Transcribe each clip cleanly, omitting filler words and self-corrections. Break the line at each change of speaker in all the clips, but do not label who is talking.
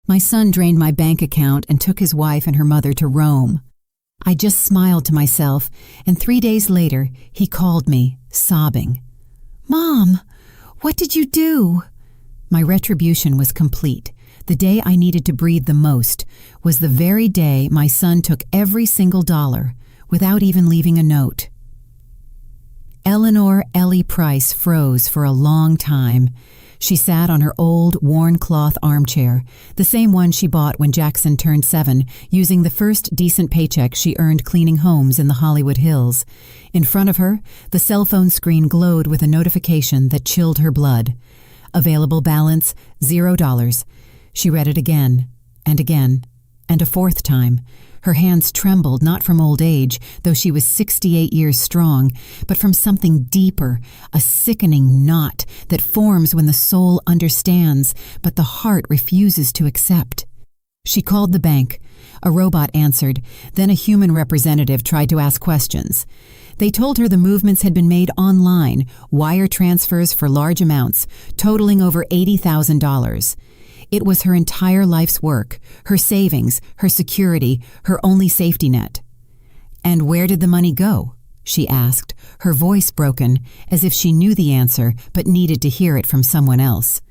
My son drained my bank account and took his wife and her mother to Rome. I just smiled to myself, and 3 days later, he called me, sobbing. "Mom, what did you do?" My retribution was complete. The day I needed to breathe the most was the very day my son took every single dollar, without even leaving a note. Eleanor Ellie Price froze for a long time. She sat on her old, worn cloth armchair, the same one she bought when Jackson turned 7, using the first decent paycheck she earned cleaning homes in the Hollywood Hills. In front of her, the cell phone screen glowed with a notification that chilled her blood. Available balance, $0. She read it again, and a fourth time. Her hands trembled not from old age, though she was 68 years strong, but from something deeper, a sickening knot that forms when the soul understands, but the heart refuses to accept. She called the bank. A robot answered. Then a human representative tried to ask questions. They told her the movements had been made online, wire transfers for large amounts, totaling over $80,000. It was her entire life's work, her savings, her security, her only safety net. "And where did the money go?" she asked, her voice broken, as if she knew the answer but needed to hear it from someone else.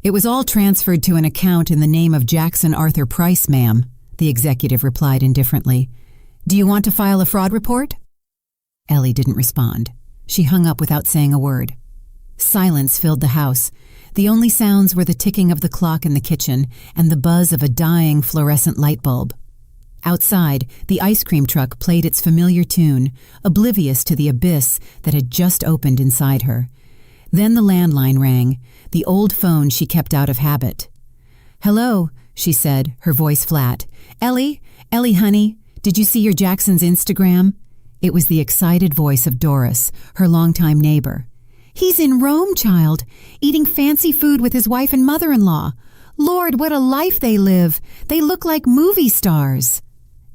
"It was all transferred to an account in the name of Jackson Arthur Price, ma'am," the executive replied indifferently. "Do you want to file a fraud report?" Ellie didn't respond. She hung up without saying a word. Silence filled the house. The only sounds were the ticking of the clock in the kitchen and the buzz of a dying fluorescent light bulb. Outside, the ice cream truck played its familiar tune, oblivious to the abyss that had just opened inside her. Then the landline rang, the old phone she kept out of habit. "Hello," she said, her voice flat. Ellie, honey, did you see your Jackson's Instagram?" It was the excited voice of Doris, her longtime neighbor. "He's in Rome, child, eating fancy food with his wife and mother-in-law. Lord, what a life they live. They look like movie stars."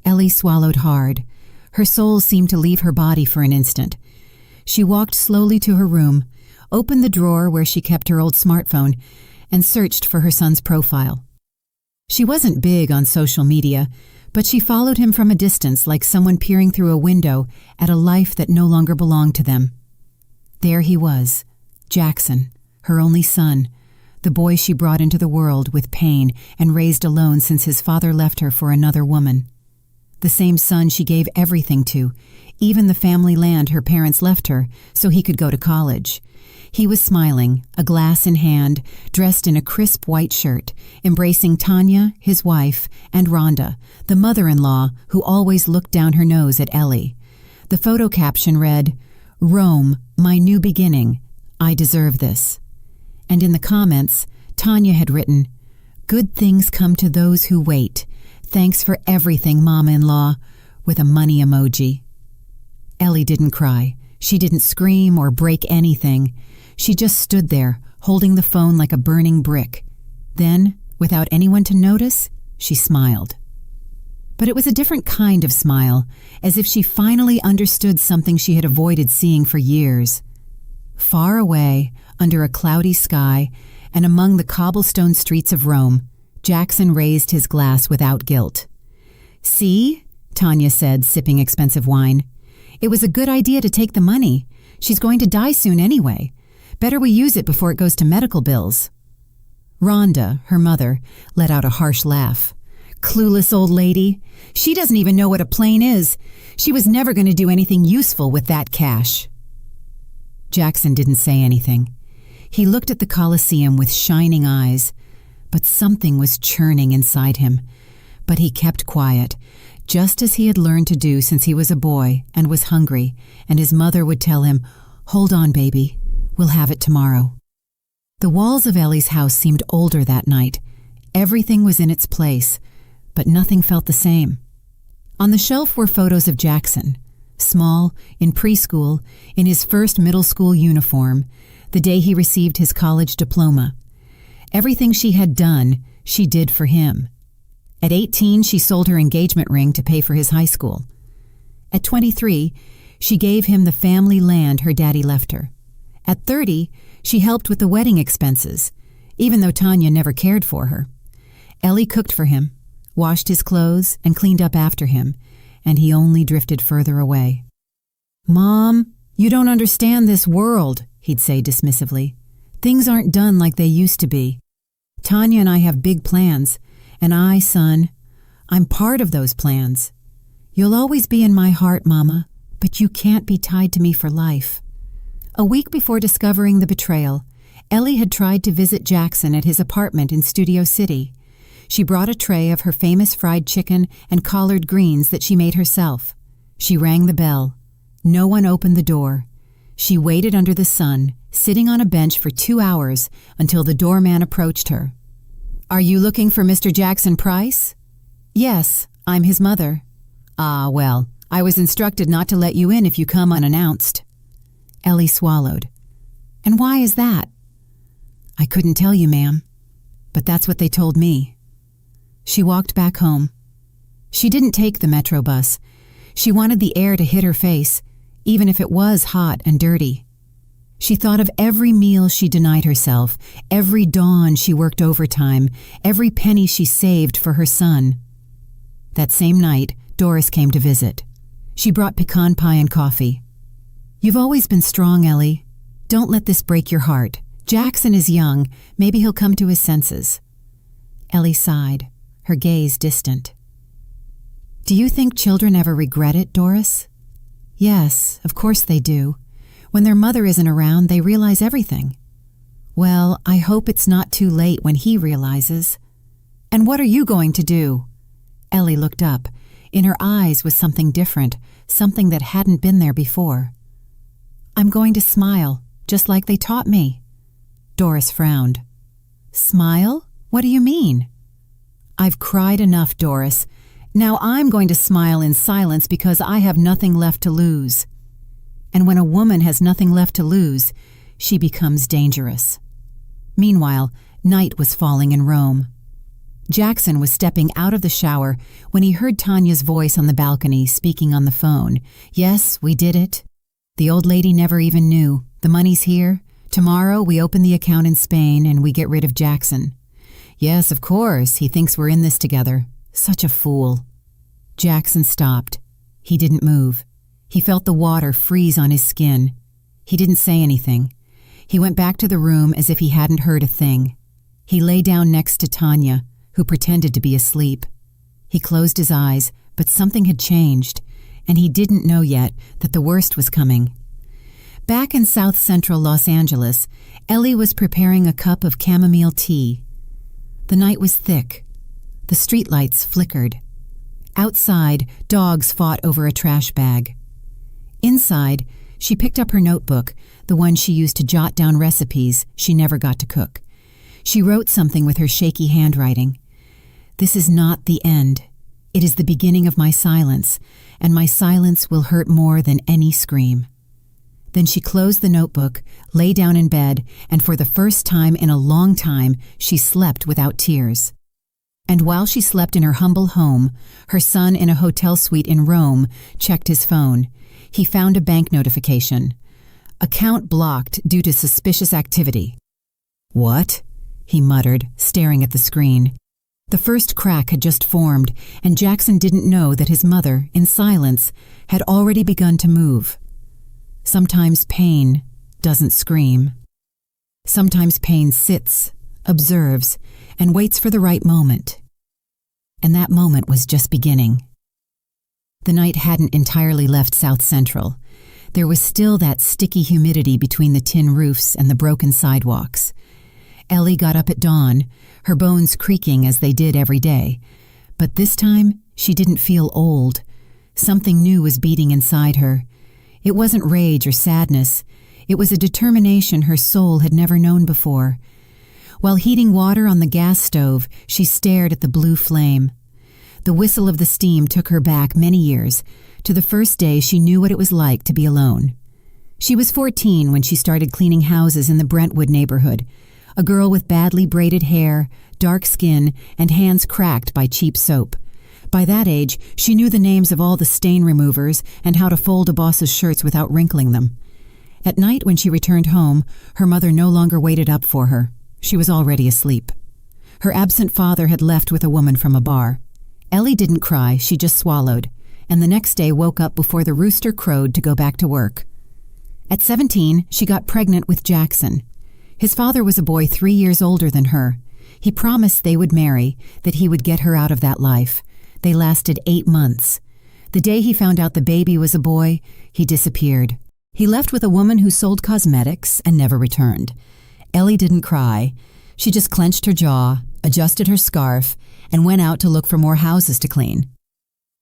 Ellie swallowed hard. Her soul seemed to leave her body for an instant. She walked slowly to her room, opened the drawer where she kept her old smartphone, and searched for her son's profile. She wasn't big on social media, but she followed him from a distance like someone peering through a window at a life that no longer belonged to them. There he was, Jackson, her only son, the boy she brought into the world with pain and raised alone since his father left her for another woman. The same son she gave everything to, even the family land her parents left her so he could go to college. He was smiling, a glass in hand, dressed in a crisp white shirt, embracing Tanya, his wife, and Rhonda, the mother-in-law who always looked down her nose at Ellie. The photo caption read, "Rome, my new beginning. I deserve this." And in the comments, Tanya had written, "Good things come to those who wait. Thanks for everything, Mama-in-law," with a money emoji. Ellie didn't cry. She didn't scream or break anything. She just stood there, holding the phone like a burning brick. Then, without anyone to notice, she smiled. But it was a different kind of smile, as if she finally understood something she had avoided seeing for years. Far away, under a cloudy sky, and among the cobblestone streets of Rome, Jackson raised his glass without guilt. "See?" Tanya said, sipping expensive wine. "It was a good idea to take the money. She's going to die soon anyway. Better we use it before it goes to medical bills." Rhonda, her mother, let out a harsh laugh. "Clueless old lady. She doesn't even know what a plane is. She was never going to do anything useful with that cash." Jackson didn't say anything. He looked at the Colosseum with shining eyes, but something was churning inside him. But he kept quiet, just as he had learned to do since he was a boy and was hungry, and his mother would tell him, "Hold on, baby. We'll have it tomorrow." The walls of Ellie's house seemed older that night. Everything was in its place, but nothing felt the same. On the shelf were photos of Jackson, small, in preschool, in his first middle school uniform, the day he received his college diploma. Everything she had done, she did for him. At 18, she sold her engagement ring to pay for his high school. At 23, she gave him the family land her daddy left her. At 30, she helped with the wedding expenses, even though Tanya never cared for her. Ellie cooked for him, washed his clothes, and cleaned up after him, and he only drifted further away. "Mom, you don't understand this world," he'd say dismissively. "Things aren't done like they used to be. Tanya and I have big plans, and son, I'm part of those plans. You'll always be in my heart, Mama, but you can't be tied to me for life." A week before discovering the betrayal, Ellie had tried to visit Jackson at his apartment in Studio City. She brought a tray of her famous fried chicken and collard greens that she made herself. She rang the bell. No one opened the door. She waited under the sun, sitting on a bench for 2 hours until the doorman approached her. "Are you looking for Mr. Jackson Price?" "Yes, I'm his mother." "Ah, well, I was instructed not to let you in if you come unannounced." Ellie swallowed. "And why is that?" "I couldn't tell you, ma'am, but that's what they told me." She walked back home. She didn't take the metro bus. She wanted the air to hit her face, even if it was hot and dirty. She thought of every meal she denied herself, every dawn she worked overtime, every penny she saved for her son. That same night, Doris came to visit. She brought pecan pie and coffee. "You've always been strong, Ellie. Don't let this break your heart. Jackson is young. Maybe he'll come to his senses." Ellie sighed, her gaze distant. "Do you think children ever regret it, Doris?" "Yes, of course they do. When their mother isn't around, they realize everything." "Well, I hope it's not too late when he realizes." "And what are you going to do?" Ellie looked up. In her eyes was something different, something that hadn't been there before. "I'm going to smile, just like they taught me." Doris frowned. "Smile? What do you mean?" "I've cried enough, Doris. Now I'm going to smile in silence because I have nothing left to lose." And when a woman has nothing left to lose, she becomes dangerous. Meanwhile, night was falling in Rome. Jackson was stepping out of the shower when he heard Tanya's voice on the balcony speaking on the phone. "Yes, we did it. The old lady never even knew. The money's here. Tomorrow we open the account in Spain and we get rid of Jackson. Yes, of course, he thinks we're in this together. Such a fool." Jackson stopped. He didn't move. He felt the water freeze on his skin. He didn't say anything. He went back to the room as if he hadn't heard a thing. He lay down next to Tanya, who pretended to be asleep. He closed his eyes, but something had changed, and he didn't know yet that the worst was coming. Back in South Central Los Angeles, Ellie was preparing a cup of chamomile tea. The night was thick. The streetlights flickered. Outside, dogs fought over a trash bag. Inside, she picked up her notebook, the one she used to jot down recipes she never got to cook. She wrote something with her shaky handwriting. "This is not the end. It is the beginning of my silence, and my silence will hurt more than any scream." Then she closed the notebook, lay down in bed, and for the first time in a long time, she slept without tears. And while she slept in her humble home, her son in a hotel suite in Rome checked his phone. He found a bank notification. "Account blocked due to suspicious activity." "What?" he muttered, staring at the screen. The first crack had just formed, and Jackson didn't know that his mother, in silence, had already begun to move. Sometimes pain doesn't scream. Sometimes pain sits, observes, and waits for the right moment. And that moment was just beginning. The night hadn't entirely left South Central. There was still that sticky humidity between the tin roofs and the broken sidewalks. Ellie got up at dawn, her bones creaking as they did every day. But this time, she didn't feel old. Something new was beating inside her. It wasn't rage or sadness. It was a determination her soul had never known before. While heating water on the gas stove, she stared at the blue flame. The whistle of the steam took her back many years, to the first day she knew what it was like to be alone. She was 14 when she started cleaning houses in the Brentwood neighborhood, a girl with badly braided hair, dark skin, and hands cracked by cheap soap. By that age, she knew the names of all the stain removers and how to fold a boss's shirts without wrinkling them. At night when she returned home, her mother no longer waited up for her. She was already asleep. Her absent father had left with a woman from a bar. Ellie didn't cry, she just swallowed, and the next day woke up before the rooster crowed to go back to work. At 17, she got pregnant with Jackson. His father was a boy 3 years older than her. He promised they would marry, that he would get her out of that life. They lasted 8 months. The day he found out the baby was a boy, he disappeared. He left with a woman who sold cosmetics and never returned. Ellie didn't cry. She just clenched her jaw, adjusted her scarf, and went out to look for more houses to clean.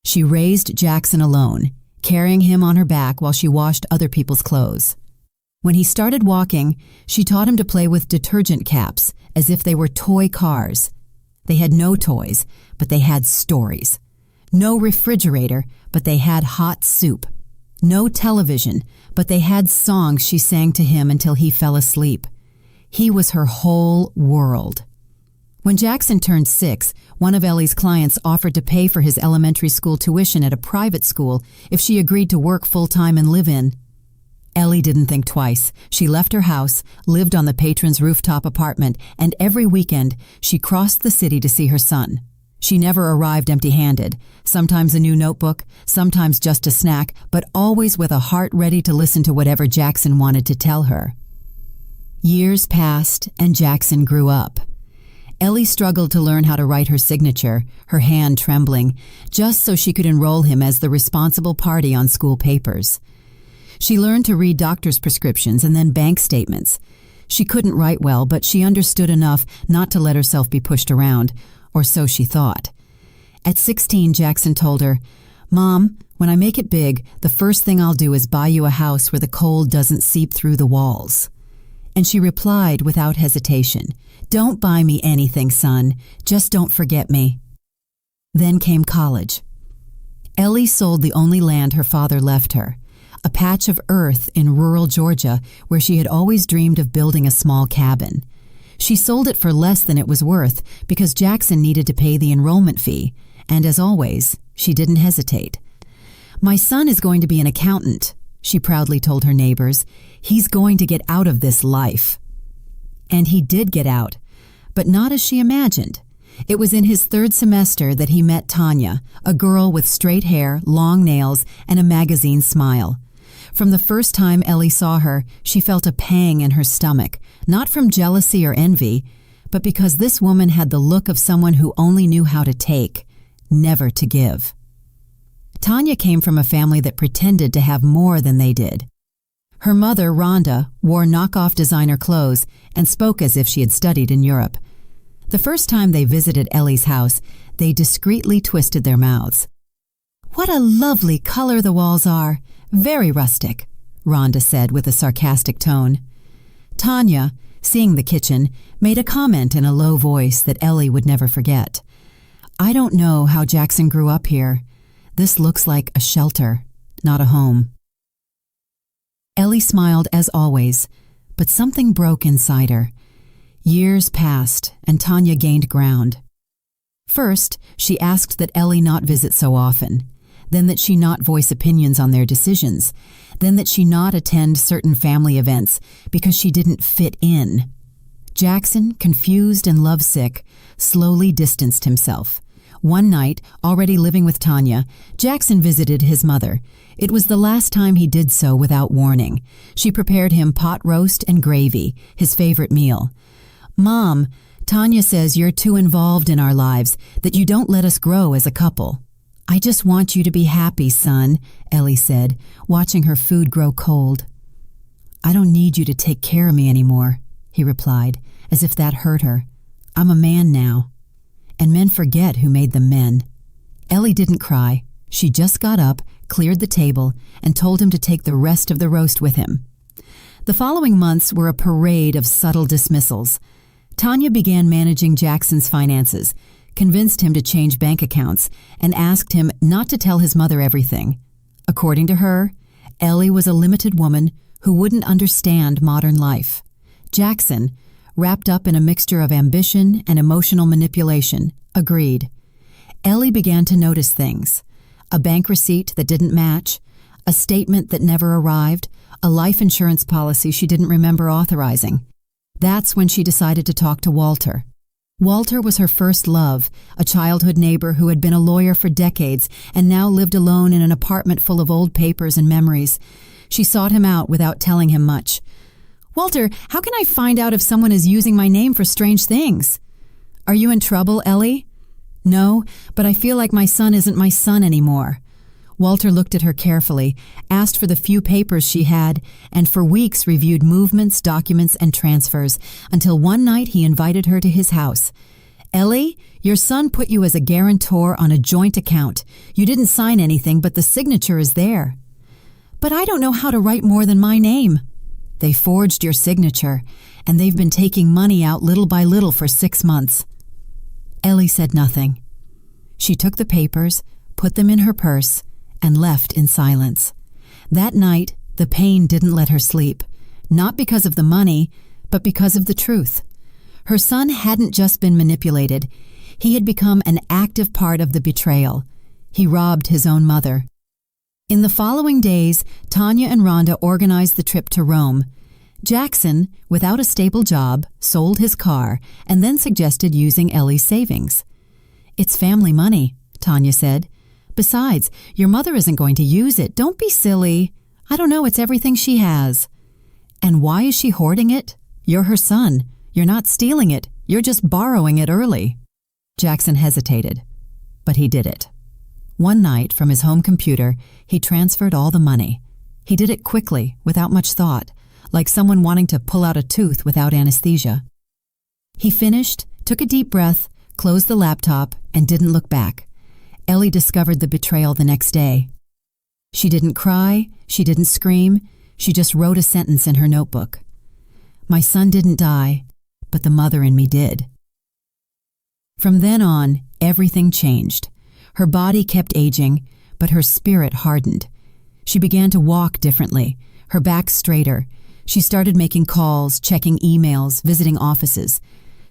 She raised Jackson alone, carrying him on her back while she washed other people's clothes. When he started walking, she taught him to play with detergent caps as if they were toy cars. They had no toys, but they had stories. No refrigerator, but they had hot soup. No television, but they had songs she sang to him until he fell asleep. He was her whole world. When Jackson turned 6, one of Ellie's clients offered to pay for his elementary school tuition at a private school if she agreed to work full-time and live in. Ellie didn't think twice. She left her house, lived on the patron's rooftop apartment, and every weekend she crossed the city to see her son. She never arrived empty-handed, sometimes a new notebook, sometimes just a snack, but always with a heart ready to listen to whatever Jackson wanted to tell her. Years passed, and Jackson grew up. Ellie struggled to learn how to write her signature, her hand trembling, just so she could enroll him as the responsible party on school papers. She learned to read doctor's prescriptions and then bank statements. She couldn't write well, but she understood enough not to let herself be pushed around, or so she thought. At 16, Jackson told her, "Mom, when I make it big, the first thing I'll do is buy you a house where the cold doesn't seep through the walls." And she replied without hesitation, "Don't buy me anything, son. Just don't forget me." Then came college. Ellie sold the only land her father left her, a patch of earth in rural Georgia where she had always dreamed of building a small cabin. She sold it for less than it was worth because Jackson needed to pay the enrollment fee, and as always, she didn't hesitate. "My son is going to be an accountant," she proudly told her neighbors. "He's going to get out of this life." And he did get out, but not as she imagined. It was in his 3rd semester that he met Tanya, a girl with straight hair, long nails, and a magazine smile. From the first time Ellie saw her, she felt a pang in her stomach, not from jealousy or envy, but because this woman had the look of someone who only knew how to take, never to give. Tanya came from a family that pretended to have more than they did. Her mother, Rhonda, wore knockoff designer clothes and spoke as if she had studied in Europe. The first time they visited Ellie's house, they discreetly twisted their mouths. "What a lovely color the walls are! Very rustic," Rhonda said with a sarcastic tone. Tanya, seeing the kitchen, made a comment in a low voice that Ellie would never forget. "I don't know how Jackson grew up here. This looks like a shelter, not a home." Ellie smiled as always, but something broke inside her. Years passed, and Tanya gained ground. First, she asked that Ellie not visit so often, then that she not voice opinions on their decisions, then that she not attend certain family events because she didn't fit in. Jackson, confused and lovesick, slowly distanced himself. One night, already living with Tanya, Jackson visited his mother. It was the last time he did so without warning. She prepared him pot roast and gravy, his favorite meal. "Mom, Tanya says you're too involved in our lives, that you don't let us grow as a couple." "I just want you to be happy, son," Ellie said, watching her food grow cold. "I don't need you to take care of me anymore," he replied, as if that hurt her. "I'm a man now. And men forget who made them men." Ellie didn't cry. She just got up, cleared the table, and told him to take the rest of the roast with him. The following months were a parade of subtle dismissals. Tanya began managing Jackson's finances, convinced him to change bank accounts, and asked him not to tell his mother everything. According to her, Ellie was a limited woman who wouldn't understand modern life. Jackson, wrapped up in a mixture of ambition and emotional manipulation, agreed. Ellie began to notice things: a bank receipt that didn't match, a statement that never arrived, a life insurance policy she didn't remember authorizing. That's when she decided to talk to Walter. Walter was her first love, a childhood neighbor who had been a lawyer for decades and now lived alone in an apartment full of old papers and memories. She sought him out without telling him much. "Walter, how can I find out if someone is using my name for strange things?" "Are you in trouble, Ellie?" "No, but I feel like my son isn't my son anymore." Walter looked at her carefully, asked for the few papers she had, and for weeks reviewed movements, documents, and transfers, until one night he invited her to his house. "Ellie, your son put you as a guarantor on a joint account. You didn't sign anything, but the signature is there." "But I don't know how to write more than my name." "They forged your signature, and they've been taking money out little by little for 6 months." Ellie said nothing. She took the papers, put them in her purse, and left in silence. That night, the pain didn't let her sleep, not because of the money, but because of the truth. Her son hadn't just been manipulated. He had become an active part of the betrayal. He robbed his own mother. In the following days, Tanya and Rhonda organized the trip to Rome. Jackson, without a stable job, sold his car and then suggested using Ellie's savings. "It's family money," Tanya said. "Besides, your mother isn't going to use it. Don't be silly. I don't know, it's everything she has." "And why is she hoarding it? You're her son. You're not stealing it. You're just borrowing it early." Jackson hesitated, but he did it. One night, from his home computer, he transferred all the money. He did it quickly, without much thought, like someone wanting to pull out a tooth without anesthesia. He finished, took a deep breath, closed the laptop, and didn't look back. Ellie discovered the betrayal the next day. She didn't cry, she didn't scream, she just wrote a sentence in her notebook. "My son didn't die, but the mother in me did." From then on, everything changed. Her body kept aging, but her spirit hardened. She began to walk differently, her back straighter. She started making calls, checking emails, visiting offices.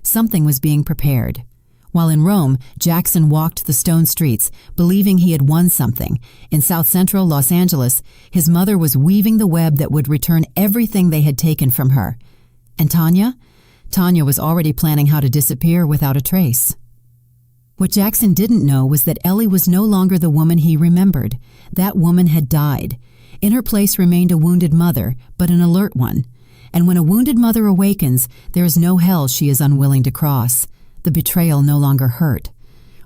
Something was being prepared. While in Rome, Jackson walked the stone streets, believing he had won something. In South Central Los Angeles, his mother was weaving the web that would return everything they had taken from her. And Tanya? Tanya was already planning how to disappear without a trace. What Jackson didn't know was that Ellie was no longer the woman he remembered. That woman had died. In her place remained a wounded mother, but an alert one. And when a wounded mother awakens, there is no hell she is unwilling to cross. The betrayal no longer hurt.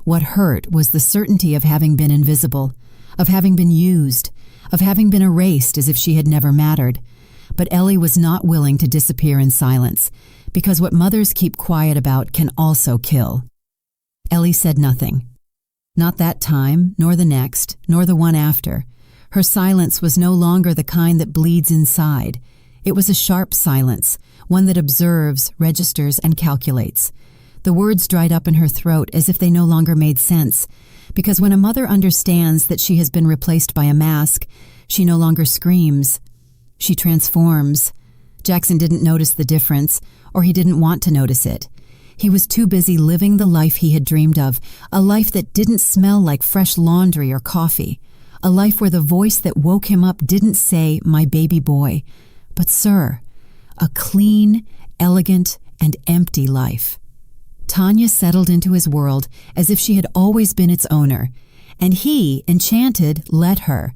What hurt was the certainty of having been invisible, of having been used, of having been erased as if she had never mattered. But Ellie was not willing to disappear in silence, because what mothers keep quiet about can also kill. Ellie said nothing. Not that time, nor the next, nor the one after. Her silence was no longer the kind that bleeds inside. It was a sharp silence, one that observes, registers, and calculates. The words dried up in her throat as if they no longer made sense, because when a mother understands that she has been replaced by a mask, she no longer screams. She transforms. Jackson didn't notice the difference, or he didn't want to notice it. He was too busy living the life he had dreamed of, a life that didn't smell like fresh laundry or coffee, a life where the voice that woke him up didn't say, "My baby boy," but "Sir," a clean, elegant, and empty life. Tanya settled into his world as if she had always been its owner, and he, enchanted, let her.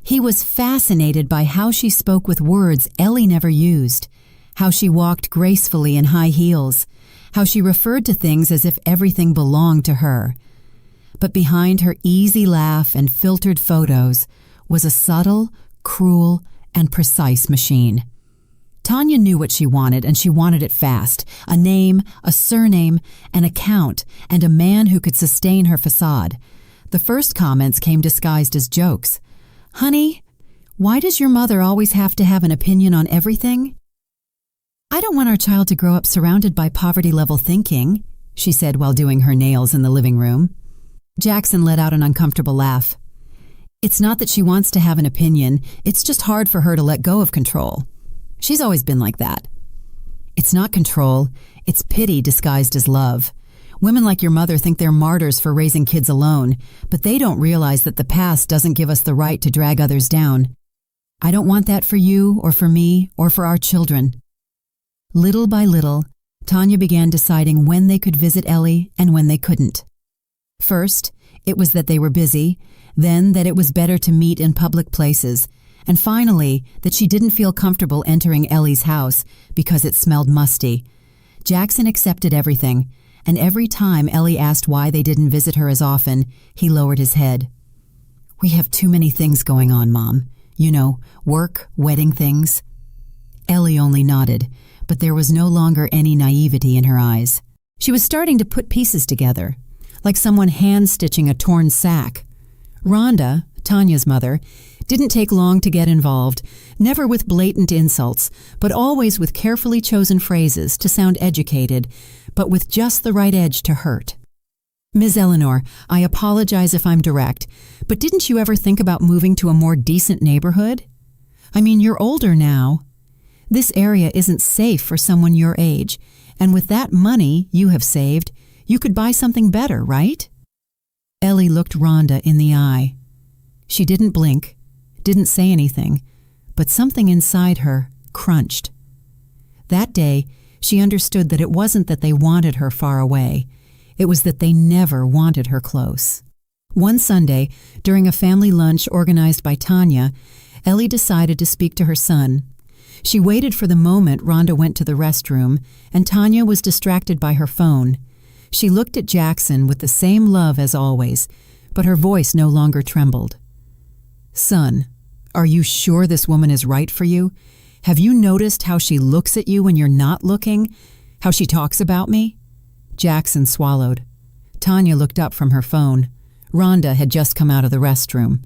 He was fascinated by how she spoke with words Ellie never used, how she walked gracefully in high heels, how she referred to things as if everything belonged to her. But behind her easy laugh and filtered photos was a subtle, cruel, and precise machine. Tanya knew what she wanted, and she wanted it fast. A name, a surname, an account, and a man who could sustain her facade. The first comments came disguised as jokes. "Honey, why does your mother always have to have an opinion on everything?" "I don't want our child to grow up surrounded by poverty-level thinking," she said while doing her nails in the living room. Jackson let out an uncomfortable laugh. "It's not that she wants to have an opinion, it's just hard for her to let go of control. She's always been like that." "It's not control, it's pity disguised as love. Women like your mother think they're martyrs for raising kids alone, but they don't realize that the past doesn't give us the right to drag others down. I don't want that for you or for me or for our children." Little by little, Tanya began deciding when they could visit Ellie and when they couldn't. First, it was that they were busy, then that it was better to meet in public places, and finally that she didn't feel comfortable entering Ellie's house because it smelled musty. Jackson accepted everything, and every time Ellie asked why they didn't visit her as often, he lowered his head. "We have too many things going on, Mom. You know, work, wedding things." Ellie only nodded, but there was no longer any naivety in her eyes. She was starting to put pieces together, like someone hand-stitching a torn sack. Rhonda, Tanya's mother, didn't take long to get involved, never with blatant insults, but always with carefully chosen phrases to sound educated, but with just the right edge to hurt. "Ms. Eleanor, I apologize if I'm direct, but didn't you ever think about moving to a more decent neighborhood? I mean, you're older now. This area isn't safe for someone your age, and with that money you have saved, you could buy something better, right?" Ellie looked Rhonda in the eye. She didn't blink, didn't say anything, but something inside her crunched. That day, she understood that it wasn't that they wanted her far away. It was that they never wanted her close. One Sunday, during a family lunch organized by Tanya, Ellie decided to speak to her son. She waited for the moment Rhonda went to the restroom, and Tanya was distracted by her phone. She looked at Jackson with the same love as always, but her voice no longer trembled. "Son, are you sure this woman is right for you? Have you noticed how she looks at you when you're not looking? How she talks about me?" Jackson swallowed. Tanya looked up from her phone. Rhonda had just come out of the restroom.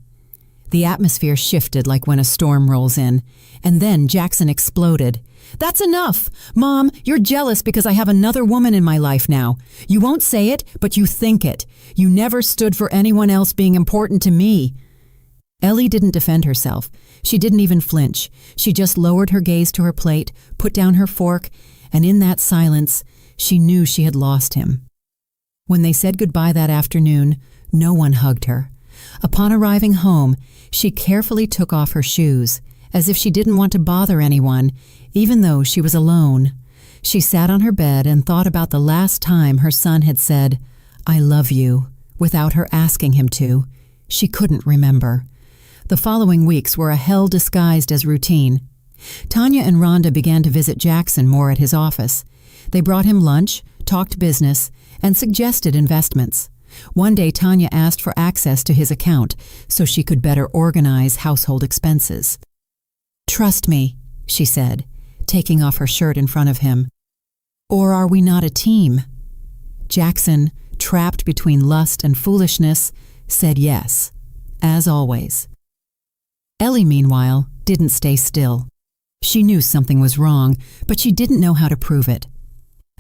The atmosphere shifted like when a storm rolls in, and then Jackson exploded. "That's enough! Mom, you're jealous because I have another woman in my life now. You won't say it, but you think it. You never stood for anyone else being important to me." Ellie didn't defend herself. She didn't even flinch. She just lowered her gaze to her plate, put down her fork, and in that silence, she knew she had lost him. When they said goodbye that afternoon, no one hugged her. Upon arriving home, she carefully took off her shoes, as if she didn't want to bother anyone, even though she was alone. She sat on her bed and thought about the last time her son had said, "I love you," without her asking him to. She couldn't remember. The following weeks were a hell disguised as routine. Tanya and Rhonda began to visit Jackson more at his office. They brought him lunch, talked business, and suggested investments. One day Tanya asked for access to his account so she could better organize household expenses. "Trust me," she said, taking off her shirt in front of him. "Or are we not a team?" Jackson, trapped between lust and foolishness, said yes, as always. Ellie, meanwhile, didn't stay still. She knew something was wrong, but she didn't know how to prove it.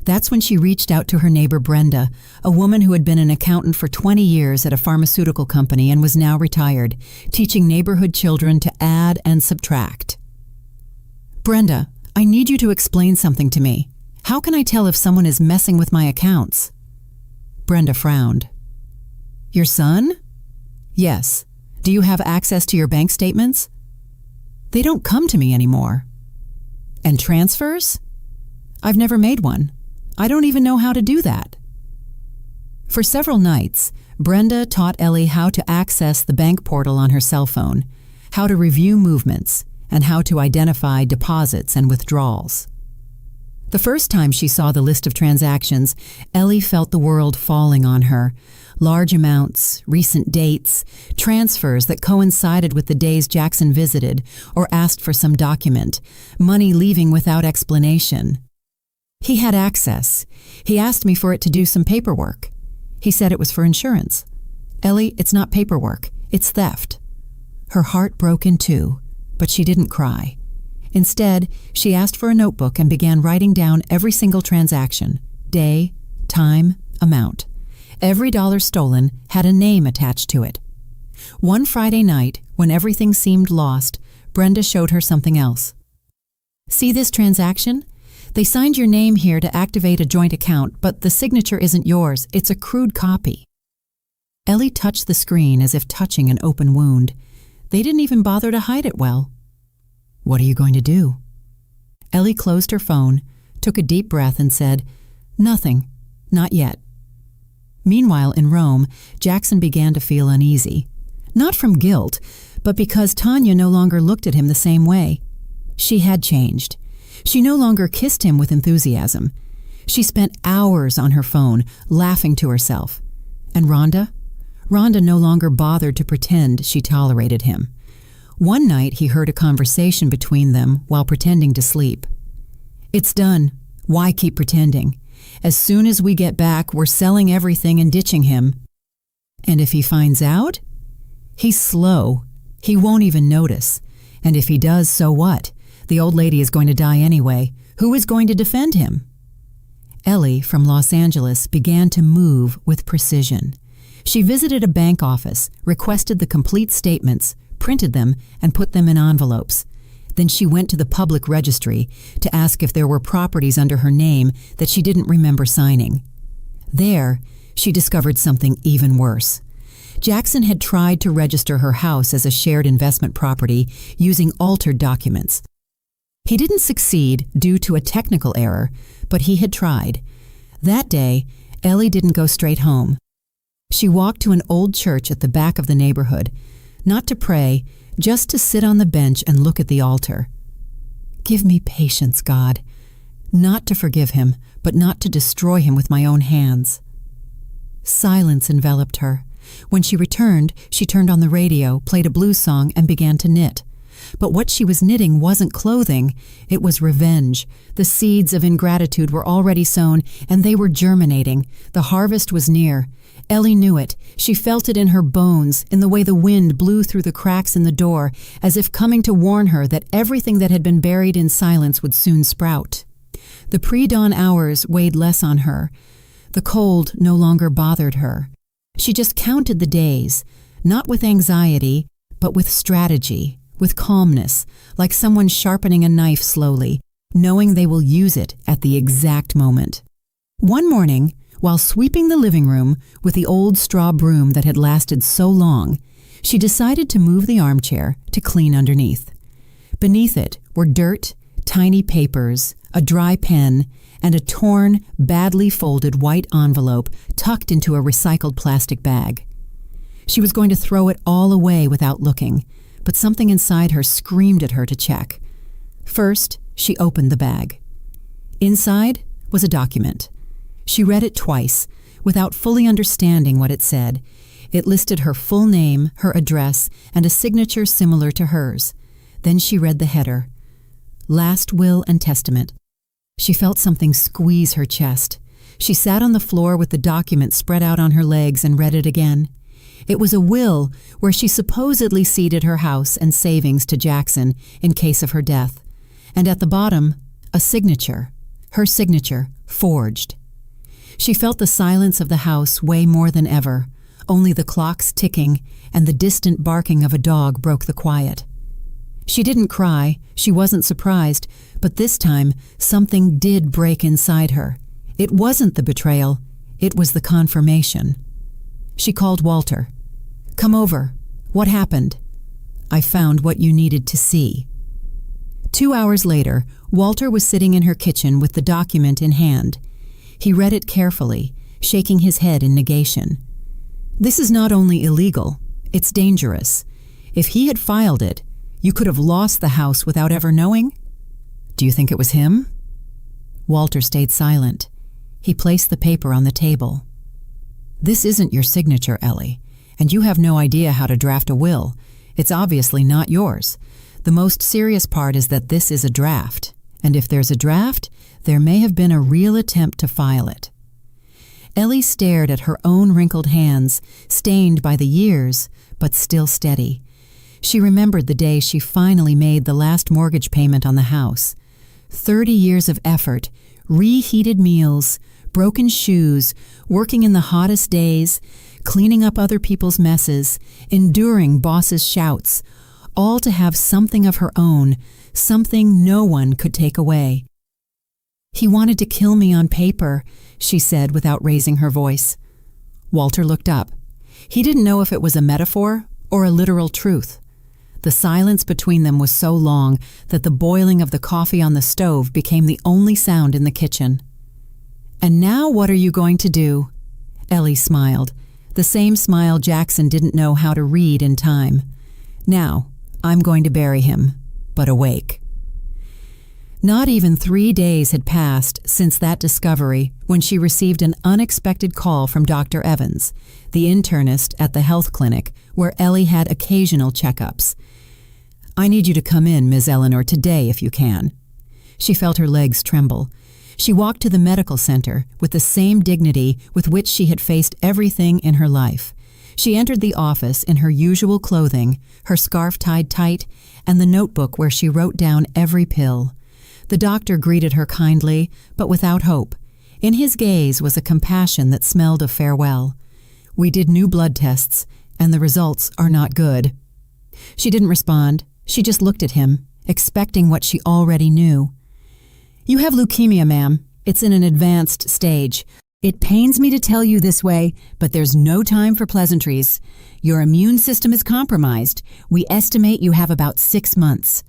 That's when she reached out to her neighbor Brenda, a woman who had been an accountant for 20 years at a pharmaceutical company and was now retired, teaching neighborhood children to add and subtract. "Brenda, I need you to explain something to me. How can I tell if someone is messing with my accounts?" Brenda frowned. "Your son?" "Yes. Do you have access to your bank statements?" "They don't come to me anymore." "And transfers?" "I've never made one. I don't even know how to do that." For several nights, Brenda taught Ellie how to access the bank portal on her cell phone, how to review movements, and how to identify deposits and withdrawals. The first time she saw the list of transactions, Ellie felt the world falling on her. Large amounts, recent dates, transfers that coincided with the days Jackson visited or asked for some document, money leaving without explanation. "He had access. He asked me for it to do some paperwork. He said it was for insurance. Ellie, it's not paperwork. It's theft." Her heart broke in two, but she didn't cry. Instead, she asked for a notebook and began writing down every single transaction, day, time, amount. Every dollar stolen had a name attached to it. One Friday night, when everything seemed lost, Brenda showed her something else. "See this transaction? They signed your name here to activate a joint account, but the signature isn't yours. It's a crude copy." Ellie touched the screen as if touching an open wound. They didn't even bother to hide it well. "What are you going to do?" Ellie closed her phone, took a deep breath and said, "Nothing, not yet." Meanwhile, in Rome, Jackson began to feel uneasy. Not from guilt, but because Tanya no longer looked at him the same way. She had changed. She no longer kissed him with enthusiasm. She spent hours on her phone, laughing to herself. And Rhonda? Rhonda no longer bothered to pretend she tolerated him. One night he heard a conversation between them while pretending to sleep. "It's done. Why keep pretending? As soon as we get back, we're selling everything and ditching him. And if he finds out? He's slow. He won't even notice. And if he does, so what? The old lady is going to die anyway. Who is going to defend him?" Ellie, from Los Angeles, began to move with precision. She visited a bank office, requested the complete statements, printed them, and put them in envelopes. Then she went to the public registry to ask if there were properties under her name that she didn't remember signing. There, she discovered something even worse. Jackson had tried to register her house as a shared investment property using altered documents. He didn't succeed due to a technical error, but he had tried. That day, Ellie didn't go straight home. She walked to an old church at the back of the neighborhood, not to pray, just to sit on the bench and look at the altar. "Give me patience, God. Not to forgive him, but not to destroy him with my own hands." Silence enveloped her. When she returned, she turned on the radio, played a blues song, and began to knit. But what she was knitting wasn't clothing, it was revenge. The seeds of ingratitude were already sown, and they were germinating. The harvest was near. Ellie knew it. She felt it in her bones, in the way the wind blew through the cracks in the door, as if coming to warn her that everything that had been buried in silence would soon sprout. The pre-dawn hours weighed less on her. The cold no longer bothered her. She just counted the days, not with anxiety, but with strategy, with calmness, like someone sharpening a knife slowly, knowing they will use it at the exact moment. One morning, while sweeping the living room with the old straw broom that had lasted so long, she decided to move the armchair to clean underneath. Beneath it were dirt, tiny papers, a dry pen, and a torn, badly folded white envelope tucked into a recycled plastic bag. She was going to throw it all away without looking, but something inside her screamed at her to check. First, she opened the bag. Inside was a document. She read it twice, without fully understanding what it said. It listed her full name, her address, and a signature similar to hers. Then she read the header, "Last Will and Testament." She felt something squeeze her chest. She sat on the floor with the document spread out on her legs and read it again. It was a will where she supposedly ceded her house and savings to Jackson in case of her death. And at the bottom, a signature, her signature, forged. She felt the silence of the house weigh more than ever. Only the clocks ticking and the distant barking of a dog broke the quiet. She didn't cry, she wasn't surprised, but this time something did break inside her. It wasn't the betrayal, it was the confirmation. She called Walter. "Come over. What happened?" "I found what you needed to see." 2 hours later, Walter was sitting in her kitchen with the document in hand. He read it carefully, shaking his head in negation. "This is not only illegal, it's dangerous. If he had filed it, you could have lost the house without ever knowing? Do you think it was him?" Walter stayed silent. He placed the paper on the table. "This isn't your signature, Ellie, and you have no idea how to draft a will. It's obviously not yours. The most serious part is that this is a draft, and if there's a draft, there may have been a real attempt to file it." Ellie stared at her own wrinkled hands, stained by the years, but still steady. She remembered the day she finally made the last mortgage payment on the house. 30 years of effort, reheated meals, broken shoes, working in the hottest days, cleaning up other people's messes, enduring bosses' shouts, all to have something of her own, something no one could take away. "He wanted to kill me on paper," she said without raising her voice. Walter looked up. He didn't know if it was a metaphor or a literal truth. The silence between them was so long that the boiling of the coffee on the stove became the only sound in the kitchen. "And now what are you going to do?" Ellie smiled, the same smile Jackson didn't know how to read in time. "Now, I'm going to bury him, but awake." Not even 3 days had passed since that discovery when she received an unexpected call from Dr. Evans, the internist at the health clinic where Ellie had occasional checkups. "I need you to come in, Ms. Eleanor, today if you can." She felt her legs tremble. She walked to the medical center with the same dignity with which she had faced everything in her life. She entered the office in her usual clothing, her scarf tied tight, and the notebook where she wrote down every pill. The doctor greeted her kindly, but without hope. In his gaze was a compassion that smelled of farewell. "We did new blood tests, and the results are not good." She didn't respond. She just looked at him, expecting what she already knew. "You have leukemia, ma'am. It's in an advanced stage. It pains me to tell you this way, but there's no time for pleasantries. Your immune system is compromised. We estimate you have about 6 months.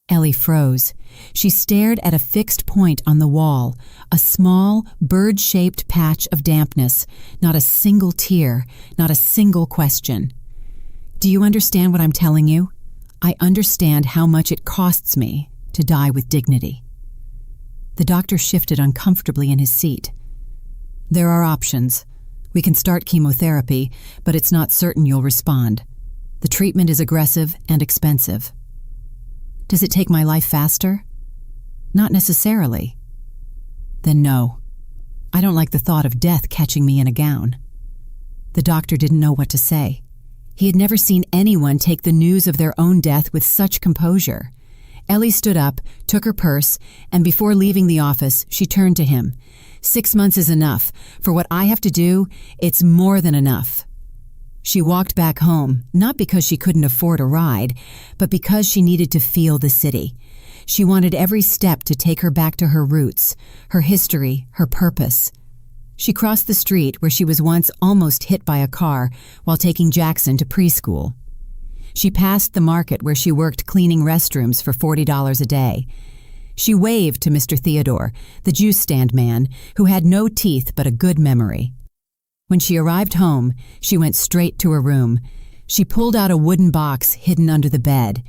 Ellie froze. She stared at a fixed point on the wall, a small, bird-shaped patch of dampness, not a single tear, not a single question. "Do you understand what I'm telling you? I understand how much it costs me to die with dignity." The doctor shifted uncomfortably in his seat. "There are options. We can start chemotherapy, but it's not certain you'll respond. The treatment is aggressive and expensive." "Does it take my life faster?" "Not necessarily." "Then no. I don't like the thought of death catching me in a gown." The doctor didn't know what to say. He had never seen anyone take the news of their own death with such composure. Ellie stood up, took her purse, and before leaving the office, she turned to him. 6 months is enough. For what I have to do, it's more than enough." She walked back home, not because she couldn't afford a ride, but because she needed to feel the city. She wanted every step to take her back to her roots, her history, her purpose. She crossed the street where she was once almost hit by a car while taking Jackson to preschool. She passed the market where she worked cleaning restrooms for $40 a day. She waved to Mr. Theodore, the juice stand man, who had no teeth but a good memory. When she arrived home, she went straight to her room. She pulled out a wooden box hidden under the bed.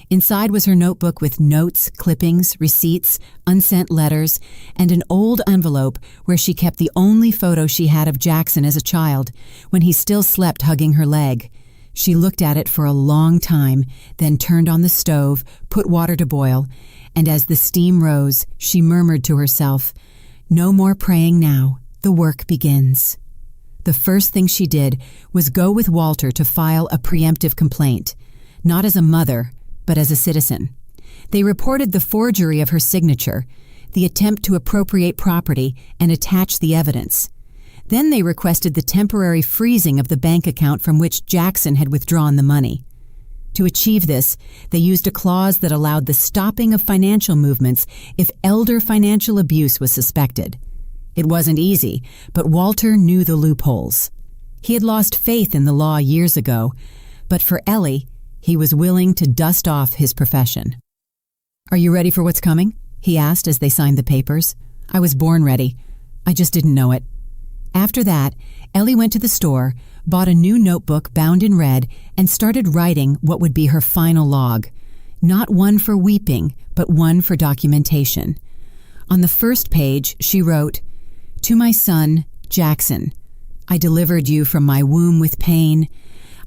Inside was her notebook with notes, clippings, receipts, unsent letters, and an old envelope where she kept the only photo she had of Jackson as a child, when he still slept hugging her leg. She looked at it for a long time, then turned on the stove, put water to boil, and as the steam rose, she murmured to herself, "No more praying now. The work begins." The first thing she did was go with Walter to file a preemptive complaint, not as a mother, but as a citizen. They reported the forgery of her signature, the attempt to appropriate property and attach the evidence. Then they requested the temporary freezing of the bank account from which Jackson had withdrawn the money. To achieve this, they used a clause that allowed the stopping of financial movements if elder financial abuse was suspected. It wasn't easy, but Walter knew the loopholes. He had lost faith in the law years ago, but for Ellie, he was willing to dust off his profession. "Are you ready for what's coming?" he asked as they signed the papers. "I was born ready. I just didn't know it." After that, Ellie went to the store, bought a new notebook bound in red, and started writing what would be her final log. Not one for weeping, but one for documentation. On the first page, she wrote, "To my son, Jackson, I delivered you from my womb with pain.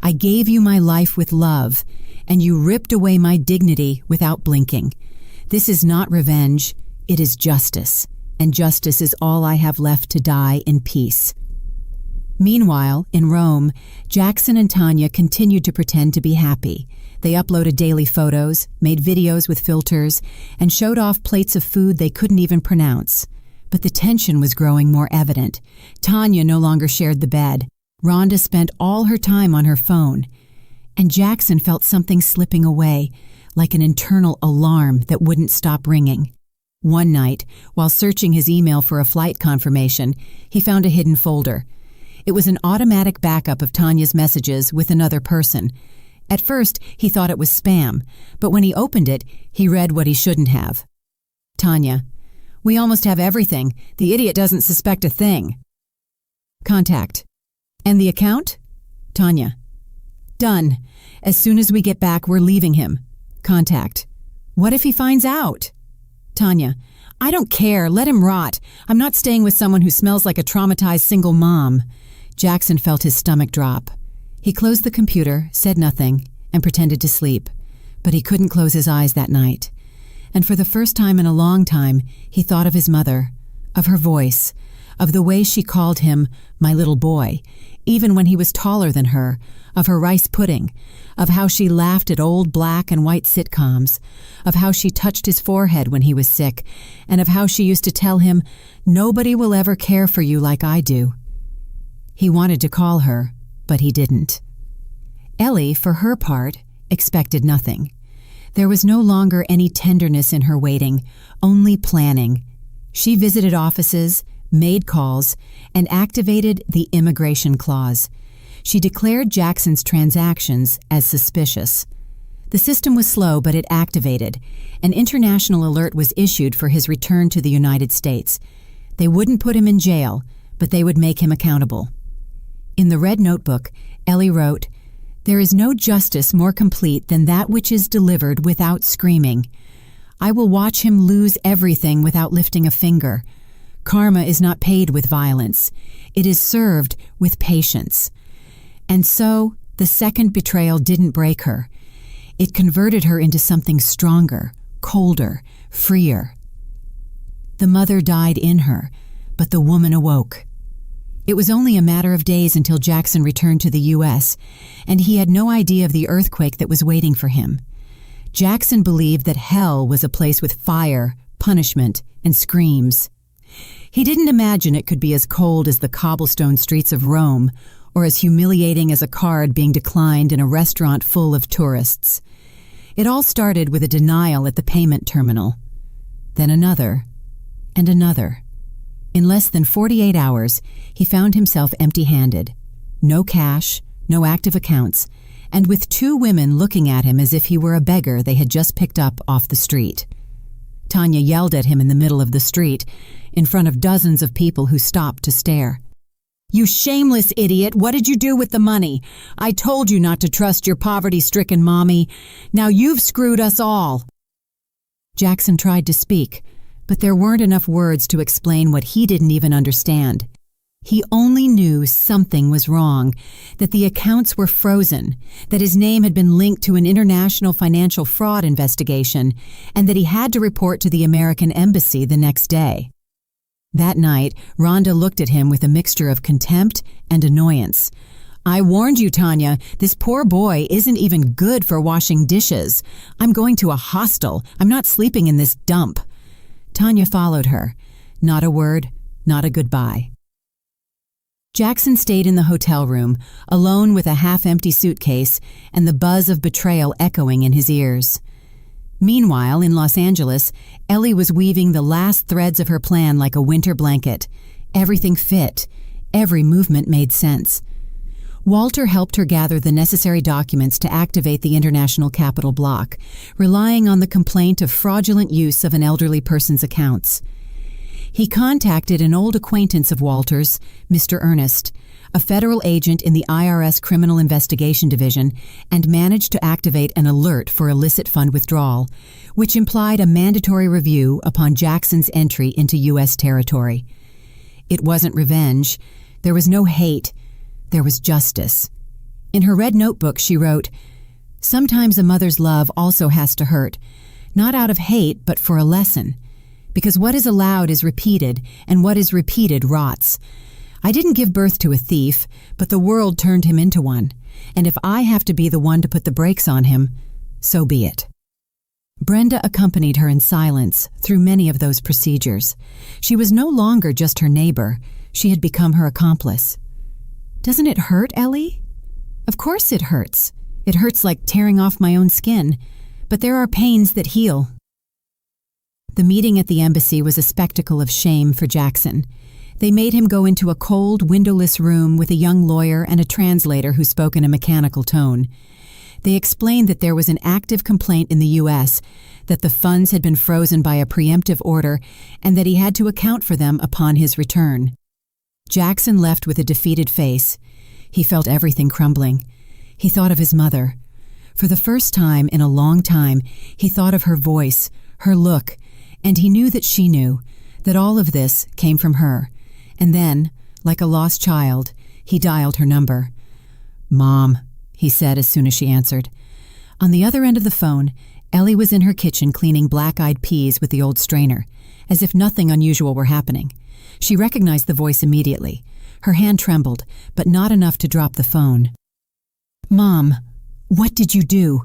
I gave you my life with love, and you ripped away my dignity without blinking. This is not revenge, it is justice, and justice is all I have left to die in peace." Meanwhile, in Rome, Jackson and Tanya continued to pretend to be happy. They uploaded daily photos, made videos with filters, and showed off plates of food they couldn't even pronounce. But the tension was growing more evident. Tanya no longer shared the bed. Rhonda spent all her time on her phone. And Jackson felt something slipping away, like an internal alarm that wouldn't stop ringing. One night, while searching his email for a flight confirmation, he found a hidden folder. It was an automatic backup of Tanya's messages with another person. At first, he thought it was spam, but when he opened it, he read what he shouldn't have. Tanya, we almost have everything. The idiot doesn't suspect a thing. Contact. And the account? Tanya. Done. As soon as we get back, we're leaving him. Contact. What if he finds out? Tanya. I don't care. Let him rot. I'm not staying with someone who smells like a traumatized single mom. Jackson felt his stomach drop. He closed the computer, said nothing, and pretended to sleep. But he couldn't close his eyes that night. And for the first time in a long time, he thought of his mother, of her voice, of the way she called him my little boy, even when he was taller than her, of her rice pudding, of how she laughed at old black and white sitcoms, of how she touched his forehead when he was sick, and of how she used to tell him, "Nobody will ever care for you like I do." He wanted to call her, but he didn't. Ellie, for her part, expected nothing. There was no longer any tenderness in her waiting, only planning. She visited offices, made calls, and activated the immigration clause. She declared Jackson's transactions as suspicious. The system was slow, but it activated. An international alert was issued for his return to the United States. They wouldn't put him in jail, but they would make him accountable. In the red notebook, Ellie wrote, "There is no justice more complete than that which is delivered without screaming. I will watch him lose everything without lifting a finger. Karma is not paid with violence. It is served with patience." And so, the second betrayal didn't break her. It converted her into something stronger, colder, freer. The mother died in her, but the woman awoke. It was only a matter of days until Jackson returned to the U.S., and he had no idea of the earthquake that was waiting for him. Jackson believed that hell was a place with fire, punishment, and screams. He didn't imagine it could be as cold as the cobblestone streets of Rome, or as humiliating as a card being declined in a restaurant full of tourists. It all started with a denial at the payment terminal. Then another, and another. In less than 48 hours, he found himself empty-handed. No cash, no active accounts, and with two women looking at him as if he were a beggar they had just picked up off the street. Tanya yelled at him in the middle of the street, in front of dozens of people who stopped to stare. "You shameless idiot, what did you do with the money? I told you not to trust your poverty-stricken mommy. Now you've screwed us all." Jackson tried to speak, but there weren't enough words to explain what he didn't even understand. He only knew something was wrong, that the accounts were frozen, that his name had been linked to an international financial fraud investigation, and that he had to report to the American embassy the next day. That night, Rhonda looked at him with a mixture of contempt and annoyance. "I warned you, Tanya. This poor boy isn't even good for washing dishes. I'm going to a hostel. I'm not sleeping in this dump." Tanya followed her. Not a word, not a goodbye. Jackson stayed in the hotel room, alone with a half-empty suitcase and the buzz of betrayal echoing in his ears. Meanwhile, in Los Angeles, Ellie was weaving the last threads of her plan like a winter blanket. Everything fit. Every movement made sense. Walter helped her gather the necessary documents to activate the International Capital Block, relying on the complaint of fraudulent use of an elderly person's accounts. He contacted an old acquaintance of Walter's, Mr. Ernest, a federal agent in the IRS Criminal Investigation Division, and managed to activate an alert for illicit fund withdrawal, which implied a mandatory review upon Jackson's entry into U.S. territory. It wasn't revenge. There was no hate. There was justice. In her red notebook, she wrote, "Sometimes a mother's love also has to hurt, not out of hate, but for a lesson. Because what is allowed is repeated, and what is repeated rots. I didn't give birth to a thief, but the world turned him into one. And if I have to be the one to put the brakes on him, so be it." Brenda accompanied her in silence through many of those procedures. She was no longer just her neighbor. She had become her accomplice. "Doesn't it hurt, Ellie?" "Of course it hurts. It hurts like tearing off my own skin. But there are pains that heal." The meeting at the embassy was a spectacle of shame for Jackson. They made him go into a cold, windowless room with a young lawyer and a translator who spoke in a mechanical tone. They explained that there was an active complaint in the U.S., that the funds had been frozen by a preemptive order, and that he had to account for them upon his return. Jackson left with a defeated face. He felt everything crumbling. He thought of his mother. For the first time in a long time, he thought of her voice, her look, and he knew that she knew, that all of this came from her. And then, like a lost child, he dialed her number. "Mom," he said as soon as she answered. On the other end of the phone, Ellie was in her kitchen cleaning black-eyed peas with the old strainer, as if nothing unusual were happening. She recognized the voice immediately. Her hand trembled, but not enough to drop the phone. "Mom, what did you do?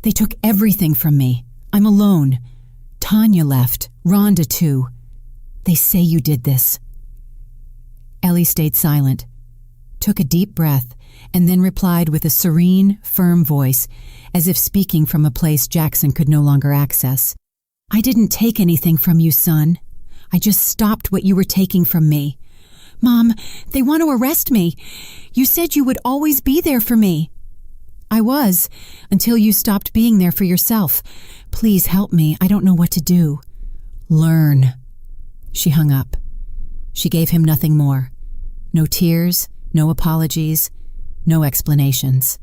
They took everything from me. I'm alone. Tanya left, Rhonda too. They say you did this." Ellie stayed silent, took a deep breath, and then replied with a serene, firm voice, as if speaking from a place Jackson could no longer access. "I didn't take anything from you, son. I just stopped what you were taking from me. Mom, they want to arrest me. You said you would always be there for me." "I was, until you stopped being there for yourself. Please help me. I don't know what to do." "Learn." She hung up. She gave him nothing more. No tears, no apologies, no explanations.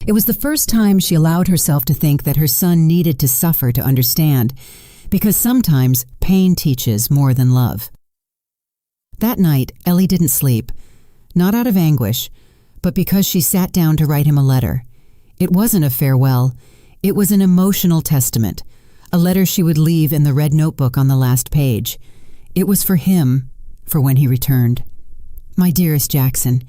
It was the first time she allowed herself to think that her son needed to suffer to understand, because sometimes pain teaches more than love. That night, Ellie didn't sleep, not out of anguish, but because she sat down to write him a letter. It wasn't a farewell. It was an emotional testament, a letter she would leave in the red notebook on the last page. It was for him, for when he returned. "My dearest Jackson,